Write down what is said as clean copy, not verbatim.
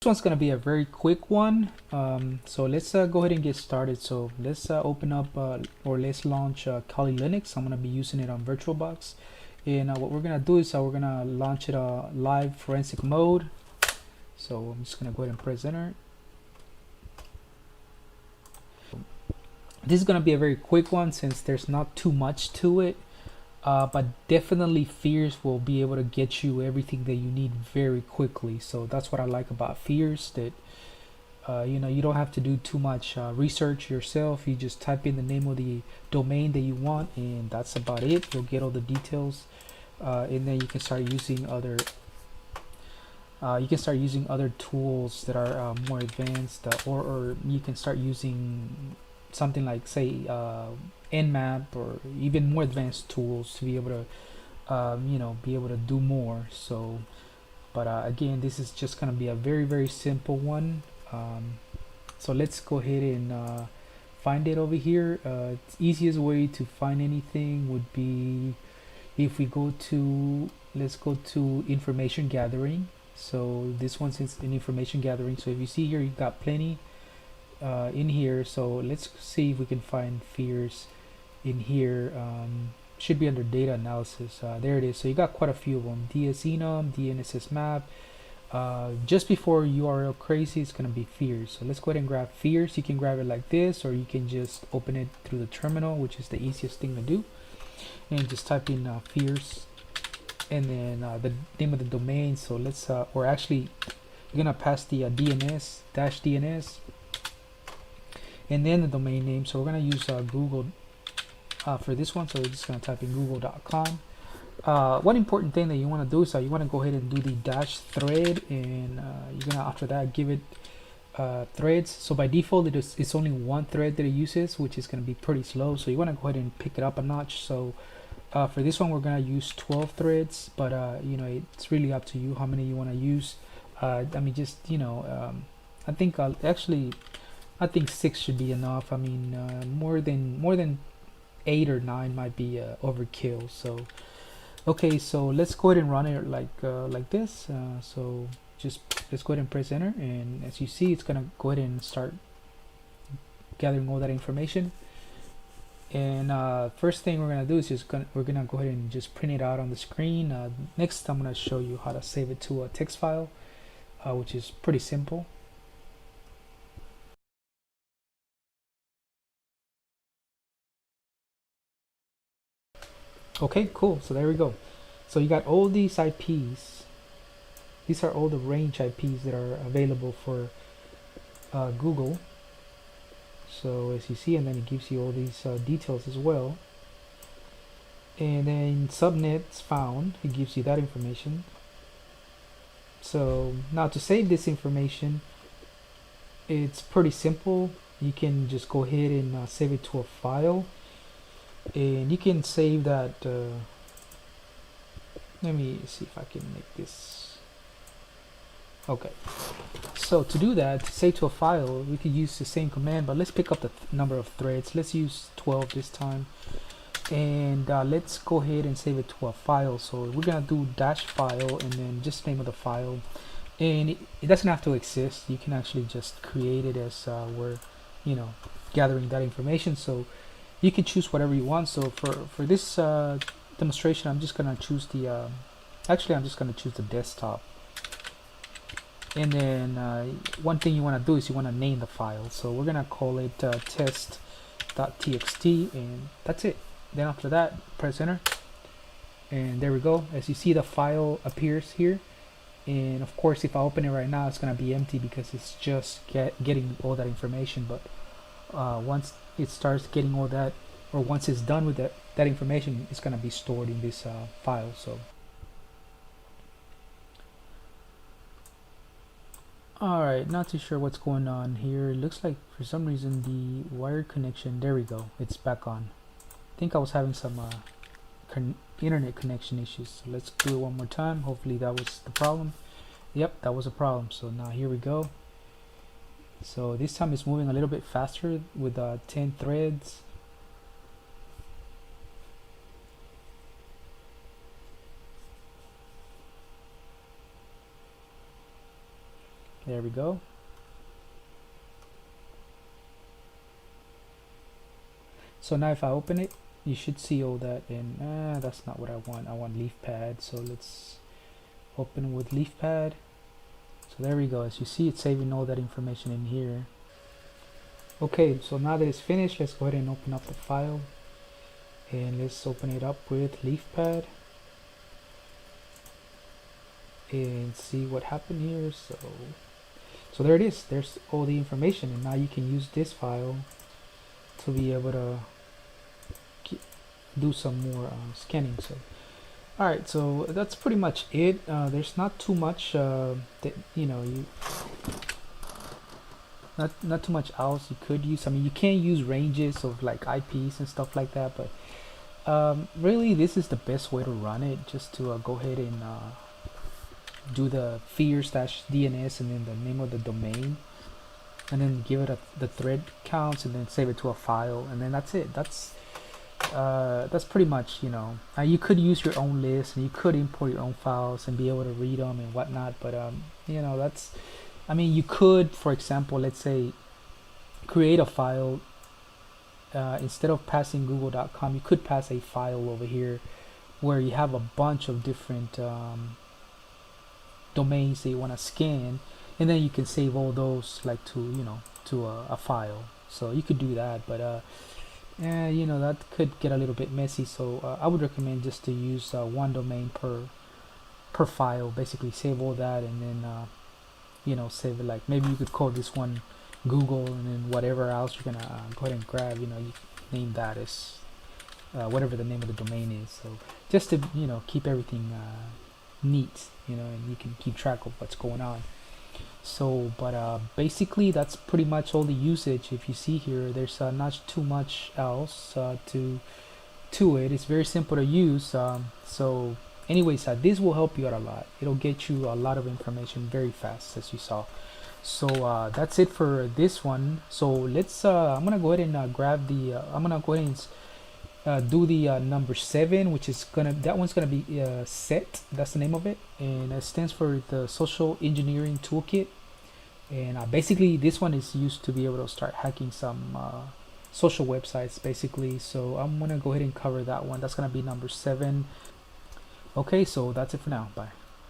This one's going to be a very quick one. So let's go ahead and get started. So let's open up or let's launch Kali Linux. I'm going to be using it on VirtualBox. And what we're going to do is we're going to launch it live forensic mode. So I'm just going to go ahead and press enter. This is going to be a very quick one since there's not too much to it. But definitely Fears will be able to get you everything that you need very quickly. So that's what I like about Fears, that you don't have to do too much research yourself. You just type in the name of the domain that you want, and that's about it. You'll get all the details, and then you can start using other tools that are more advanced, or you can start using something like, say, Nmap, or even more advanced tools to be able to be able to do more. So but again, this is just going to be a very simple one. So let's go ahead and find it over here. The easiest way to find anything would be if we go to, let's go to information gathering. So this one's in information gathering. So if you see here, you've got plenty in here. So let's see if we can find Fears in here. Should be under data analysis. There it is. So you got quite a few of them: DSenum, DNSS map. Just before URL crazy, it's gonna be Fears. So let's go ahead and grab Fears. You can grab it like this, or you can just open it through the terminal, which is the easiest thing to do, and just type in Fears, and then the name of the domain. So let's or actually you're gonna pass the DNS -DNS, and then the domain name. So we're gonna use Google for this one. So we're just gonna type in google.com. One important thing that you want to do is you want to go ahead and do the -thread, and you're gonna after that give it threads. So by default it's only one thread that it uses, which is going to be pretty slow. So you want to go ahead and pick it up a notch. So for this one we're gonna use 12 threads, but it's really up to you how many you want to use. I mean, just I think I think 6 should be enough. I mean, more than 8 or 9 might be overkill. So okay, so let's go ahead and run it like this. So just let's go ahead and press enter, and as you see, it's gonna go ahead and start gathering all that information. And first thing we're gonna do is we're gonna go ahead and just print it out on the screen. Next, I'm gonna show you how to save it to a text file, which is pretty simple. Okay, cool. So there we go. So you got all these IPs. These are all the range IPs that are available for Google. So as you see, and then it gives you all these details as well. And then subnets found, it gives you that information. So now to save this information, it's pretty simple. You can just go ahead and save it to a file, and you can save that. Let me see if I can make this. Okay, so to do that, to save to a file, we could use the same command, but let's pick up the number of threads. Let's use 12 this time, and let's go ahead and save it to a file. So we're gonna do -file and then just name of the file, and it doesn't have to exist. You can actually just create it as we're gathering that information. So you can choose whatever you want. So for this demonstration, I'm just gonna choose the actually I'm just gonna choose the desktop. And then one thing you want to do is you want to name the file. So we're gonna call it test.txt, and that's it. Then after that, press enter, and there we go. As you see, the file appears here, and of course if I open it right now, it's gonna be empty because it's just getting all that information. But once it starts getting all that, or once it's done with that information, it's gonna be stored in this file. So alright, not too sure what's going on here. It looks like for some reason the wire connection, there we go, it's back on. I think I was having some internet connection issues. So let's do it one more time. Hopefully that was the problem. Yep, that was a problem. So now here we go. So this time it's moving a little bit faster with 10 threads. There we go. So now if I open it, you should see all that, and that's not what I want. I want LeafPad, so let's open with LeafPad. So there we go. As you see, it's saving all that information in here. Okay, so now that it's finished, let's go ahead and open up the file, and let's open it up with LeafPad and see what happened here. So there it is. There's all the information, and now you can use this file to be able to do some more scanning. So all right, so that's pretty much it. There's not too much that you not too much else you could use. I mean, you can use ranges of like IPs and stuff like that, but really this is the best way to run it, just to go ahead and do the fear/DNS and then the name of the domain, and then give it the thread counts, and then save it to a file, and then that's it. That's pretty much, you could use your own list, and you could import your own files and be able to read them and whatnot, but I mean, you could, for example, let's say create a file, instead of passing google.com, you could pass a file over here where you have a bunch of different domains that you want to scan, and then you can save all those like to a file. So you could do that, but that could get a little bit messy. So I would recommend just to use one domain per file. Basically, save all that, and then save it. Like maybe you could call this one Google, and then whatever else you're gonna go ahead and grab, you name that as whatever the name of the domain is. So just to keep everything neat, and you can keep track of what's going on. So but basically that's pretty much all the usage. If you see here, there's not too much else to it. It's very simple to use. So anyways, this will help you out a lot. It'll get you a lot of information very fast, as you saw. So that's it for this one. So let's I'm gonna go ahead and grab the I'm gonna go ahead and do the number 7, which is that one's gonna be SET. That's the name of it, and it stands for the Social Engineering Toolkit. And basically this one is used to be able to start hacking some social websites basically. So I'm gonna go ahead and cover that one. That's gonna be number 7. Okay, so that's it for now. Bye.